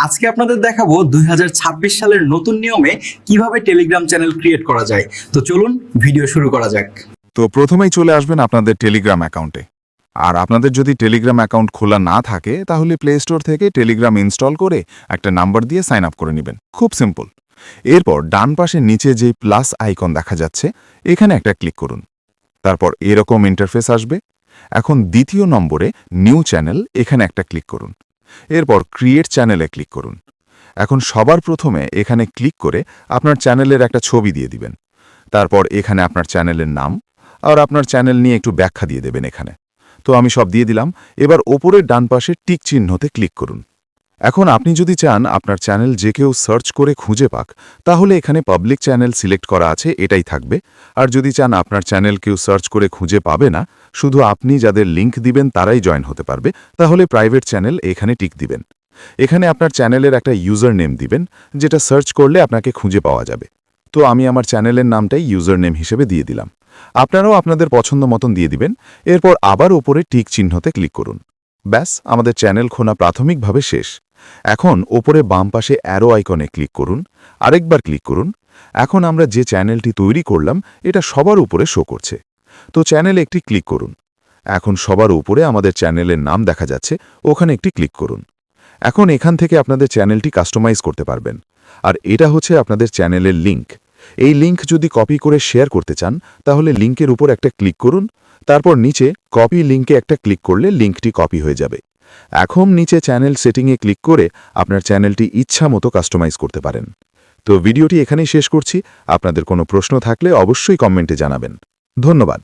আজকে আপনাদের দেখাবো 2026 সালের নতুন নিয়মে কিভাবে টেলিগ্রাম চ্যানেল ক্রিয়েট করা যায়। তো চলুন ভিডিও শুরু করা যাক। তো প্রথমেই চলে আসবেন আপনাদের টেলিগ্রাম অ্যাকাউন্টে। আর আপনাদের যদি টেলিগ্রাম অ্যাকাউন্ট খোলা না থাকে তাহলে প্লে স্টোর থেকে টেলিগ্রাম ইনস্টল করে একটা নাম্বার দিয়ে সাইন আপ করে নেবেন। খুব সিম্পল। এরপর ডান পাশে নিচে যেই প্লাস আইকন দেখা যাচ্ছে এখানে একটা ক্লিক করুন। তারপর এরকম ইন্টারফেস আসবে। এখন দ্বিতীয় নম্বরে নিউ চ্যানেল এখানে একটা ক্লিক করুন। এরপর ক্রিয়েট চ্যানেলে ক্লিক করুন। এখন সবার প্রথমে এখানে ক্লিক করে আপনার চ্যানেলের একটা ছবি দিয়ে দিবেন। তারপর এখানে আপনার চ্যানেলের নাম আর আপনার চ্যানেল নিয়ে একটু ব্যাখ্যা দিয়ে দেবেন এখানে। তো আমি সব দিয়ে দিলাম। এবার ওপরের ডান পাশে টিক চিহ্নতে ক্লিক করুন। এখন আপনি যদি চান আপনার চ্যানেল যে কেউ সার্চ করে খুঁজে পাক তাহলে এখানে পাবলিক চ্যানেল সিলেক্ট করা আছে, এটাই থাকবে। আর যদি চান আপনার চ্যানেল কেউ সার্চ করে খুঁজে পাবে না, শুধু আপনি যাদের লিংক দিবেন তারাই জয়েন হতে পারবে, তাহলে প্রাইভেট চ্যানেল এখানে টিক দিবেন। এখানে আপনার চ্যানেলের একটা ইউজার নেম দিবেন, যেটা সার্চ করলে আপনাকে খুঁজে পাওয়া যাবে। তো আমি আমার চ্যানেলের নামটাই ইউজার নেম হিসেবে দিয়ে দিলাম। আপনারাও আপনাদের পছন্দ মতন দিয়ে দিবেন। এরপর আবার ওপরে টিক চিহ্নতে ক্লিক করুন। ব্যাস, আমাদের চ্যানেল খোলা প্রাথমিকভাবে শেষ। এখন ওপরে বাম পাশে অ্যারো আইকনে ক্লিক করুন। আরেকবার ক্লিক করুন। এখন আমরা যে চ্যানেলটি তৈরি করলাম এটা সবার উপরে শো করছে। তো চ্যানেলে একটি ক্লিক করুন। এখন সবার উপরে আমাদের চ্যানেলের নাম দেখা যাচ্ছে, ওখানে একটি ক্লিক করুন। এখন এখান থেকে আপনাদের চ্যানেলটি কাস্টমাইজ করতে পারবেন। আর এটা হচ্ছে আপনাদের চ্যানেলের লিংক। এই লিংক যদি কপি করে শেয়ার করতে চান তাহলে লিংকের উপর একটা ক্লিক করুন। তারপর নিচে কপি লিংকে একটা ক্লিক করলে লিংকটি কপি হয়ে যাবে। এখন নিচে চ্যানেল সেটিংয়ে ক্লিক করে আপনার চ্যানেলটি ইচ্ছা মতো কাস্টমাইজ করতে পারেন। তো ভিডিওটি এখানেই শেষ করছি। আপনাদের কোনো প্রশ্ন থাকলে অবশ্যই কমেন্টে জানাবেন। ধন্যবাদ।